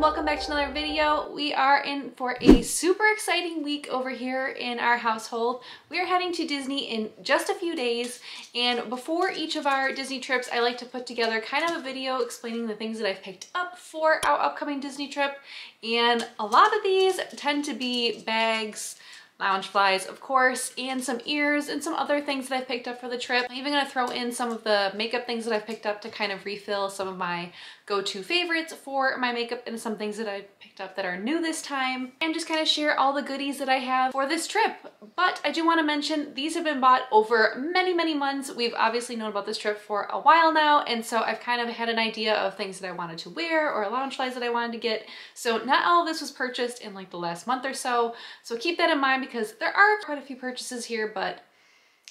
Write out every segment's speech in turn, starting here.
welcome back to another video. We are in for a super exciting week over here in our household. We are heading to Disney in just a few days, and before each of our Disney trips I like to put together kind of a video explaining the things that I've picked up for our upcoming Disney trip, and a lot of these tend to be bags, Loungeflies, of course, and some ears and some other things that I've picked up for the trip. I'm even going to throw in some of the makeup things that I've picked up to kind of refill some of my go-to favorites for my makeup and some things that I've picked up that are new this time, and just kind of share all the goodies that I have for this trip. But I do want to mention these have been bought over many months. We've obviously known about this trip for a while now, and so I've kind of had an idea of things that I wanted to wear or Loungeflies that I wanted to get. So not all of this was purchased in like the last month or so. So keep that in mind because there are quite a few purchases here, but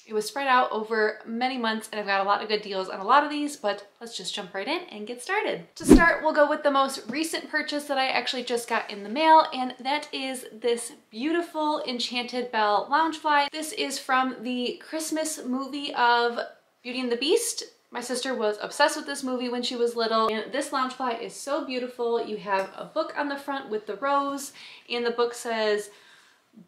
it was spread out over many months and I've got a lot of good deals on a lot of these, but let's just jump right in and get started. To start, we'll go with the most recent purchase that I actually just got in the mail, and that is this beautiful Enchanted Belle Loungefly. This is from the Christmas movie of Beauty and the Beast. My sister was obsessed with this movie when she was little, and this Loungefly is so beautiful. You have a book on the front with the rose, and the book says,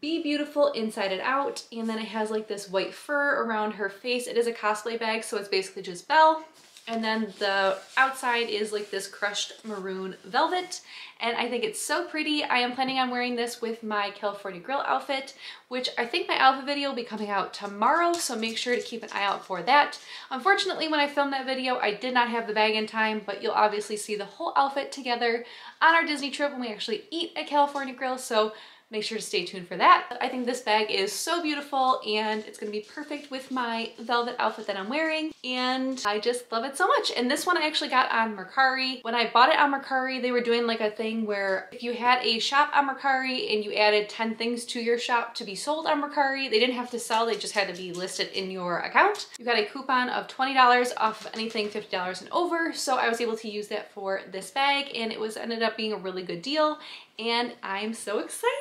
"Be beautiful inside and out," and then it has like this white fur around her face. It is a cosplay bag, so it's basically just Belle, and then the outside is like this crushed maroon velvet, and I think it's so pretty. I am planning on wearing this with my California Grill outfit, which I think my outfit video will be coming out tomorrow, so make sure to keep an eye out for that. Unfortunately, when I filmed that video, I did not have the bag in time, but you'll obviously see the whole outfit together on our Disney trip when we actually eat at California Grill, so make sure to stay tuned for that. I think this bag is so beautiful and it's gonna be perfect with my velvet outfit that I'm wearing, and I just love it so much. And this one I actually got on Mercari. When I bought it on Mercari, they were doing like a thing where if you had a shop on Mercari and you added 10 things to your shop to be sold on Mercari, they didn't have to sell, they just had to be listed in your account. You got a coupon of $20 off of anything $50 and over, so I was able to use that for this bag, and it ended up being a really good deal, and I'm so excited.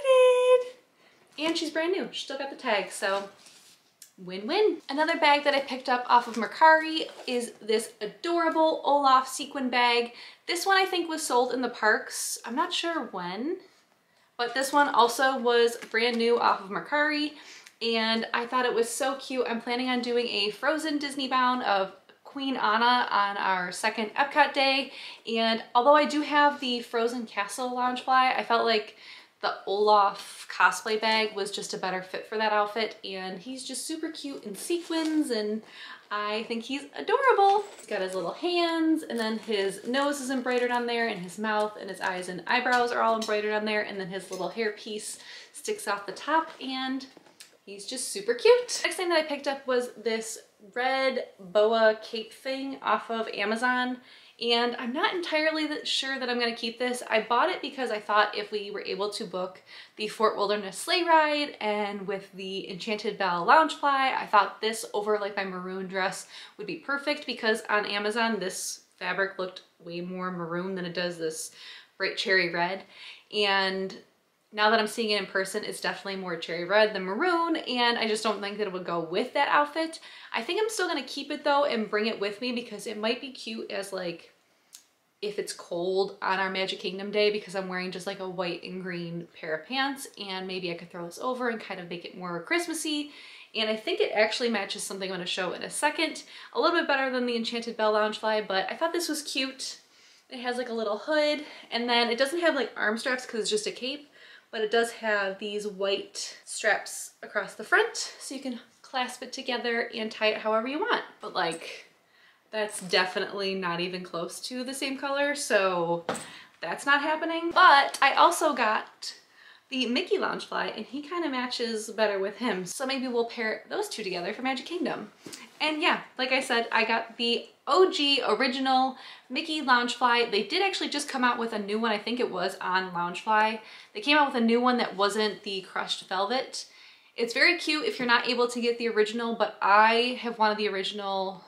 And she's brand new. She still got the tag, so win-win. Another bag that I picked up off of Mercari is this adorable Olaf sequin bag. This one I think was sold in the parks. I'm not sure when, but this one also was brand new off of Mercari, and I thought it was so cute. I'm planning on doing a Frozen Disney bound of Queen Anna on our second Epcot day, and although I do have the Frozen Castle Loungefly, I felt like the Olaf cosplay bag was just a better fit for that outfit, and he's just super cute in sequins and I think he's adorable. He's got his little hands, and then his nose is embroidered on there, and his mouth and his eyes and eyebrows are all embroidered on there, and then his little hair piece sticks off the top, and he's just super cute. Next thing that I picked up was this red boa cape thing off of Amazon, and I'm not entirely sure that I'm going to keep this. I bought it because I thought if we were able to book the Fort Wilderness sleigh ride and with the Enchanted Belle Loungefly, I thought this over like my maroon dress would be perfect, because on Amazon this fabric looked way more maroon than it does this bright cherry red, and now that I'm seeing it in person, it's definitely more cherry red than maroon, and I just don't think that it would go with that outfit. I think I'm still gonna keep it though and bring it with me, because it might be cute as like if it's cold on our Magic Kingdom day, because I'm wearing just like a white and green pair of pants, and maybe I could throw this over and kind of make it more Christmassy. And I think it actually matches something I'm gonna show in a second, a little bit better than the Enchanted Belle Loungefly, but I thought this was cute. It has like a little hood, and then it doesn't have like arm straps because it's just a cape, but it does have these white straps across the front, so you can clasp it together and tie it however you want. But like, that's definitely not even close to the same color, so that's not happening. But I also got the Mickey Loungefly, and he kind of matches better with him, so maybe we'll pair those two together for Magic Kingdom. And yeah, like I said, I got the OG original Mickey Loungefly. They did actually just come out with a new one, I think it was on Loungefly. They came out with a new one that wasn't the crushed velvet. It's very cute if you're not able to get the original, but I have wanted the original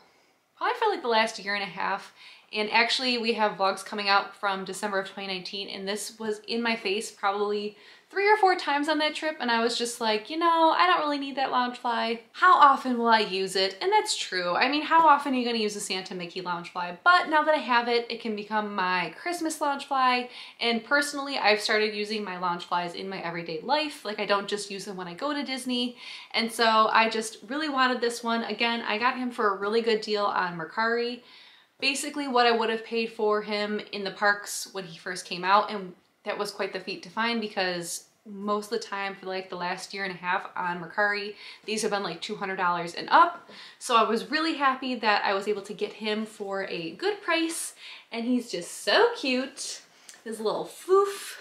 probably for like the last year and a half. And actually we have vlogs coming out from December of 2019, and this was in my face probably 3 or 4 times on that trip, and I was just like, you know, I don't really need that Loungefly. How often will I use it? And that's true. I mean, how often are you gonna use a Santa Mickey Loungefly? But now that I have it, it can become my Christmas Loungefly. And personally, I've started using my Loungeflies in my everyday life. Like, I don't just use them when I go to Disney. And so I just really wanted this one. Again, I got him for a really good deal on Mercari. Basically what I would have paid for him in the parks when he first came out, and that was quite the feat to find because most of the time for like the last year and a half on Mercari, these have been like $200 and up. So I was really happy that I was able to get him for a good price, and he's just so cute. His little foof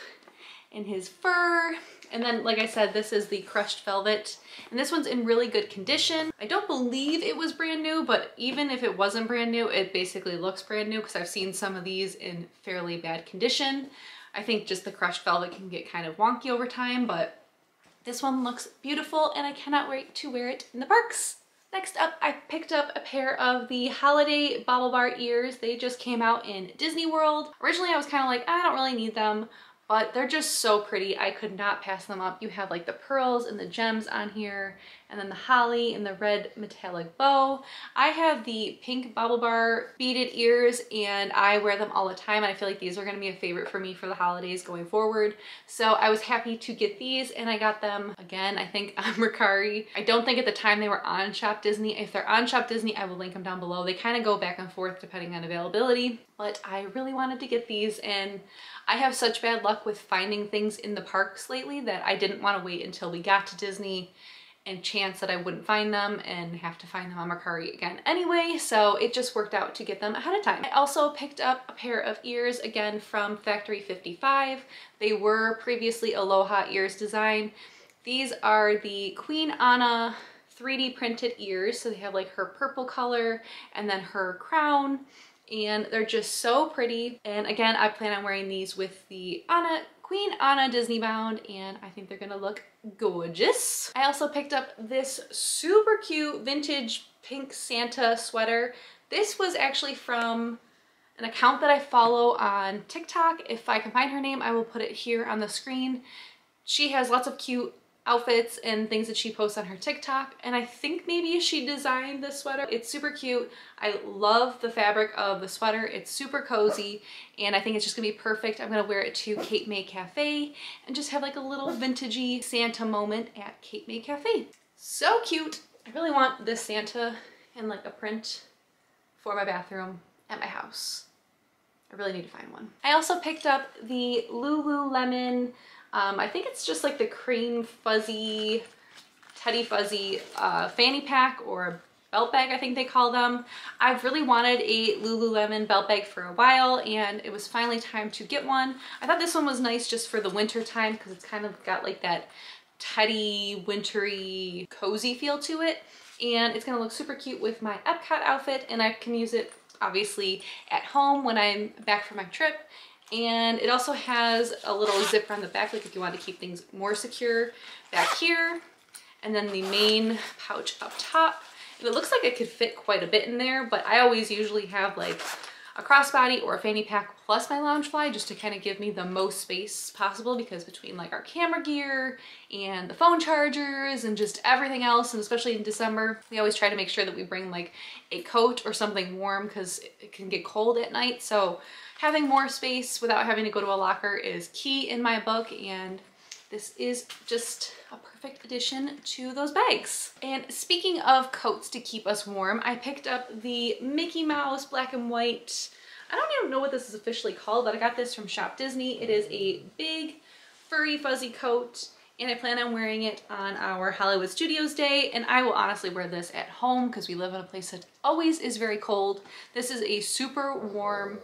and his fur. And then, like I said, this is the crushed velvet, and this one's in really good condition. I don't believe it was brand new, but even if it wasn't brand new, it basically looks brand new because I've seen some of these in fairly bad condition. I think just the crushed velvet can get kind of wonky over time, but this one looks beautiful and I cannot wait to wear it in the parks. Next up, I picked up a pair of the holiday bobble bar ears. They just came out in Disney World. Originally, I was kind of like, I don't really need them, but they're just so pretty. I could not pass them up. You have like the pearls and the gems on here, and then the holly and the red metallic bow. I have the pink bobble bar beaded ears, and I wear them all the time, and I feel like these are gonna be a favorite for me for the holidays going forward. So I was happy to get these, and I got them, again, I think on Mercari. I don't think at the time they were on Shop Disney. If they're on Shop Disney, I will link them down below. They kind of go back and forth depending on availability, but I really wanted to get these, and I have such bad luck with finding things in the parks lately that I didn't want to wait until we got to Disney and chance that I wouldn't find them and have to find them on Mercari again anyway, so it just worked out to get them ahead of time. I also picked up a pair of ears, again from Factory 55. They were previously Aloha Ears design. These are the Queen Anna 3D printed ears, so they have like her purple color and then her crown, and they're just so pretty. And again, I plan on wearing these with the Queen Anna Disney Bound, and I think they're gonna look gorgeous. I also picked up this super cute vintage pink Santa sweater. This was actually from an account that I follow on TikTok. If I can find her name, I will put it here on the screen. She has lots of cute outfits and things that she posts on her TikTok, and I think maybe she designed this sweater. It's super cute. I love the fabric of the sweater. It's super cozy, and I think it's just gonna be perfect. I'm gonna wear it to Cape May Cafe and just have like a little vintagey Santa moment at Cape May Cafe. So cute. I really want this Santa in like a print for my bathroom at my house. I really need to find one. I also picked up the Lululemon, I think it's just like the cream fuzzy, teddy fuzzy fanny pack or belt bag, I think they call them. I've really wanted a Lululemon belt bag for a while, and it was finally time to get one. I thought this one was nice just for the winter time because it's kind of got like that teddy, wintry, cozy feel to it. And it's gonna look super cute with my Epcot outfit, and I can use it obviously at home when I'm back from my trip. And it also has a little zipper on the back, like if you want to keep things more secure back here. And then the main pouch up top. And it looks like it could fit quite a bit in there, but I always usually have like a crossbody or a fanny pack plus my Loungefly just to kind of give me the most space possible, because between like our camera gear and the phone chargers and just everything else, and especially in December, we always try to make sure that we bring like a coat or something warm because it can get cold at night. So having more space without having to go to a locker is key in my book, and this is just a perfect addition to those bags. And speaking of coats to keep us warm, I picked up the Mickey Mouse black and white, I don't even know what this is officially called, but I got this from Shop Disney. It is a big furry fuzzy coat, and I plan on wearing it on our Hollywood Studios day, and I will honestly wear this at home because we live in a place that always is very cold. This is a super warm,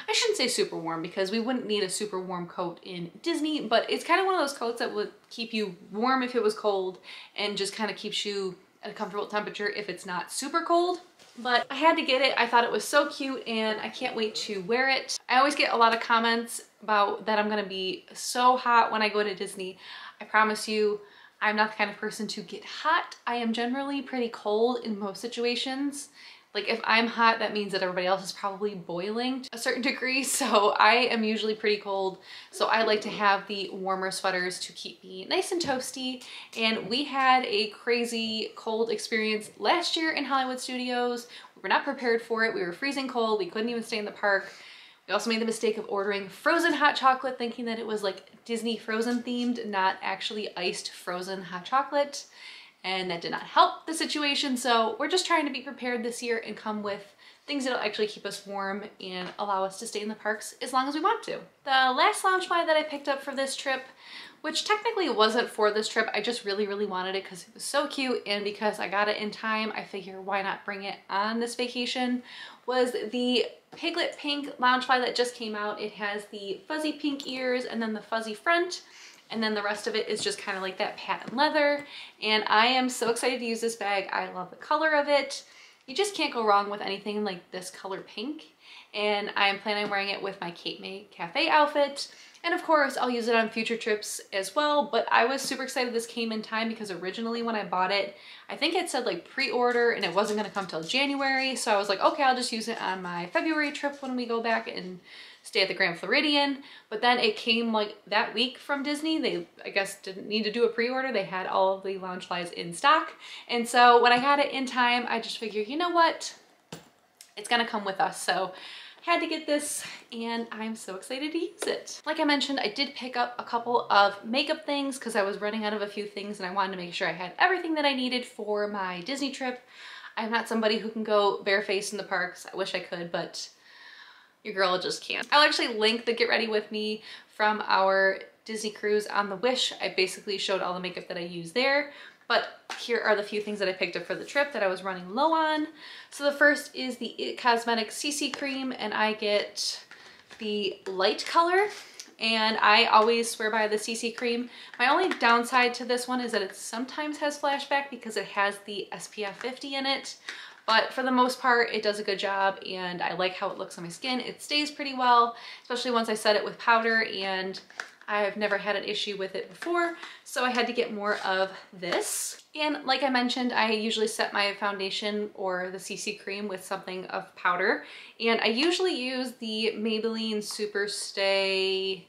I shouldn't say super warm because we wouldn't need a super warm coat in Disney, but it's kind of one of those coats that would keep you warm if it was cold and just kind of keeps you at a comfortable temperature if it's not super cold. But I had to get it. I thought it was so cute and I can't wait to wear it. I always get a lot of comments about that I'm gonna be so hot when I go to Disney. I promise you, I'm not the kind of person to get hot. I am generally pretty cold in most situations. Like if I'm hot, that means that everybody else is probably boiling to a certain degree. So I am usually pretty cold. So I like to have the warmer sweaters to keep me nice and toasty. And we had a crazy cold experience last year in Hollywood Studios. We were not prepared for it. We were freezing cold. We couldn't even stay in the park. We also made the mistake of ordering frozen hot chocolate, thinking that it was like Disney Frozen themed, not actually iced frozen hot chocolate. And that did not help the situation. So we're just trying to be prepared this year and come with things that'll actually keep us warm and allow us to stay in the parks as long as we want to. The last Loungefly that I picked up for this trip, which technically wasn't for this trip, I just really wanted it because it was so cute, and because I got it in time, I figure why not bring it on this vacation, was the Piglet Pink Loungefly that just came out. It has the fuzzy pink ears and then the fuzzy front. And then the rest of it is just kind of like that patent leather. And I am so excited to use this bag. I love the color of it. You just can't go wrong with anything like this color pink. And I am planning on wearing it with my Cape May Cafe outfit. And of course, I'll use it on future trips as well. But I was super excited this came in time because originally when I bought it, I think it said like pre-order and it wasn't gonna come till January. So I was like, okay, I'll just use it on my February trip when we go back and stay at the Grand Floridian. But then it came like that week from Disney. They, I guess, didn't need to do a pre-order. They had all of the Loungeflies in stock. And so when I got it in time, I just figured, you know what? It's gonna come with us. So I had to get this and I'm so excited to use it. Like I mentioned, I did pick up a couple of makeup things because I was running out of a few things and I wanted to make sure I had everything that I needed for my Disney trip. I'm not somebody who can go barefaced in the parks. I wish I could, but your girl just can't. I'll actually link the Get Ready With Me from our Disney cruise on the Wish. I basically showed all the makeup that I used there, but here are the few things that I picked up for the trip that I was running low on. So the first is the It Cosmetics CC Cream, and I get the light color, and I always swear by the CC Cream. My only downside to this one is that it sometimes has flashback because it has the SPF 50 in it. But for the most part, it does a good job and I like how it looks on my skin. It stays pretty well, especially once I set it with powder, and I've never had an issue with it before. So I had to get more of this. And like I mentioned, I usually set my foundation or the CC cream with something of powder. And I usually use the Maybelline Super Stay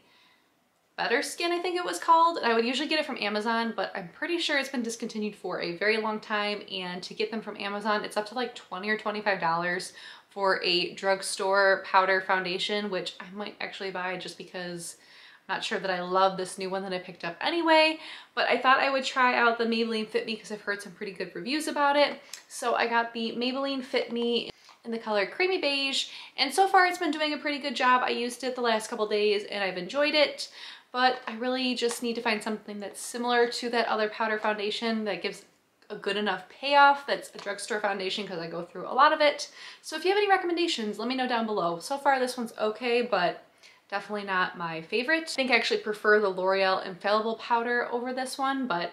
Better Skin, I think it was called. I would usually get it from Amazon, but I'm pretty sure it's been discontinued for a very long time. And to get them from Amazon, it's up to like $20 or $25 for a drugstore powder foundation, which I might actually buy just because I'm not sure that I love this new one that I picked up anyway. But I thought I would try out the Maybelline Fit Me because I've heard some pretty good reviews about it. So I got the Maybelline Fit Me in the color Creamy Beige, and so far it's been doing a pretty good job. I used it the last couple days and I've enjoyed it. But I really just need to find something that's similar to that other powder foundation that gives a good enough payoff that's a drugstore foundation, because I go through a lot of it. So if you have any recommendations, let me know down below. So far this one's okay, but definitely not my favorite. I think I actually prefer the L'Oreal Infallible powder over this one, but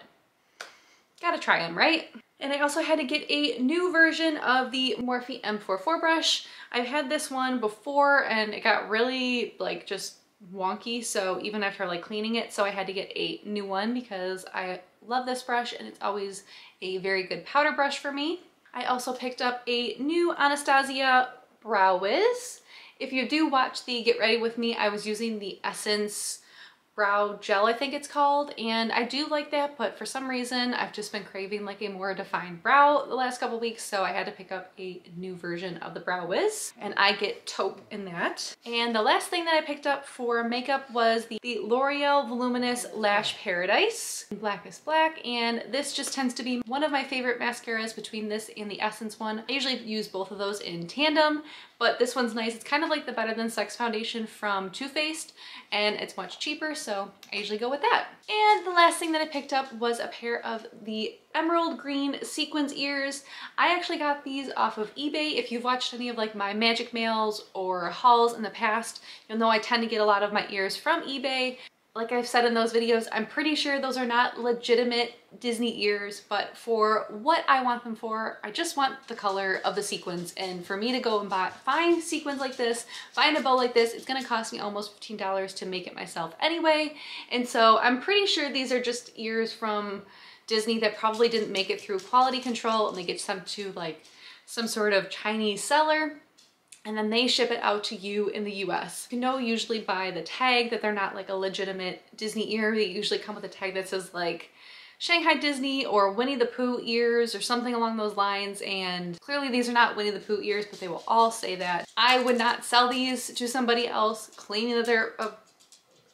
gotta try them, right? And I also had to get a new version of the Morphe M44 brush. I've had this one before and it got really like just wonky, so even after like cleaning it, so I had to get a new one because I love this brush and it's always a very good powder brush for me. I also picked up a new Anastasia Brow Wiz. If you do watch the Get Ready With Me, I was using the Essence Brow Gel, I think it's called, and I do like that, but for some reason I've just been craving like a more defined brow the last couple weeks, so I had to pick up a new version of the Brow Wiz, and I get taupe in that. And the last thing that I picked up for makeup was the L'Oreal Voluminous Lash Paradise in Blackest Black, and this just tends to be one of my favorite mascaras between this and the Essence one. I usually use both of those in tandem, but this one's nice. It's kind of like the Better Than Sex foundation from Too Faced, and it's much cheaper, so I usually go with that. And the last thing that I picked up was a pair of the emerald green sequins ears. I actually got these off of eBay. If you've watched any of like my magic mails or hauls in the past, you'll know I tend to get a lot of my ears from eBay. Like I've said in those videos, I'm pretty sure those are not legitimate Disney ears, but for what I want them for, I just want the color of the sequins. And for me to go and find sequins like this, find a bow like this, it's gonna cost me almost $15 to make it myself anyway. And so I'm pretty sure these are just ears from Disney that probably didn't make it through quality control and they get sent to like some sort of Chinese seller, and then they ship it out to you in the US. You know usually by the tag that they're not like a legitimate Disney ear. They usually come with a tag that says like Shanghai Disney or Winnie the Pooh ears or something along those lines, and clearly these are not Winnie the Pooh ears, but they will all say that. I would not sell these to somebody else claiming that they're a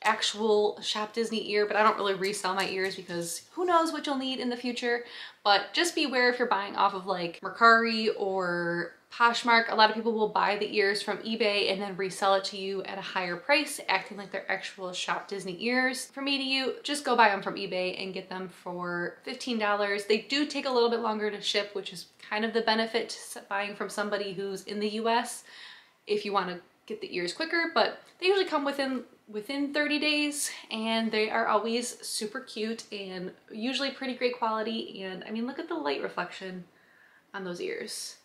actual Shop Disney ear, but I don't really resell my ears because who knows what you'll need in the future. But just beware if you're buying off of like Mercari or Poshmark. A lot of people will buy the ears from eBay and then resell it to you at a higher price, acting like they're actual Shop Disney ears. For me to you, just go buy them from eBay and get them for $15. They do take a little bit longer to ship, which is kind of the benefit to buying from somebody who's in the US if you want to get the ears quicker, but they usually come within 30 days, and they are always super cute and usually pretty great quality. And I mean, look at the light reflection on those ears.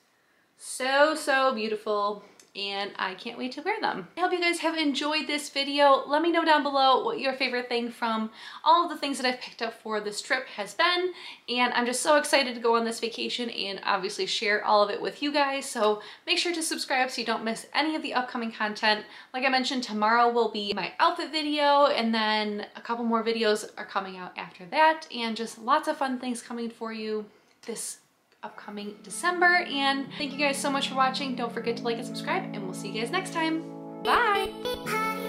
So beautiful, and I can't wait to wear them. I hope you guys have enjoyed this video. Let me know down below what your favorite thing from all of the things that I've picked up for this trip has been, and I'm just so excited to go on this vacation and obviously share all of it with you guys. So make sure to subscribe so you don't miss any of the upcoming content. Like I mentioned, tomorrow will be my outfit video, and then a couple more videos are coming out after that, and just lots of fun things coming for you this upcoming December. And thank you guys so much for watching. Don't forget to like and subscribe, and we'll see you guys next time. Bye!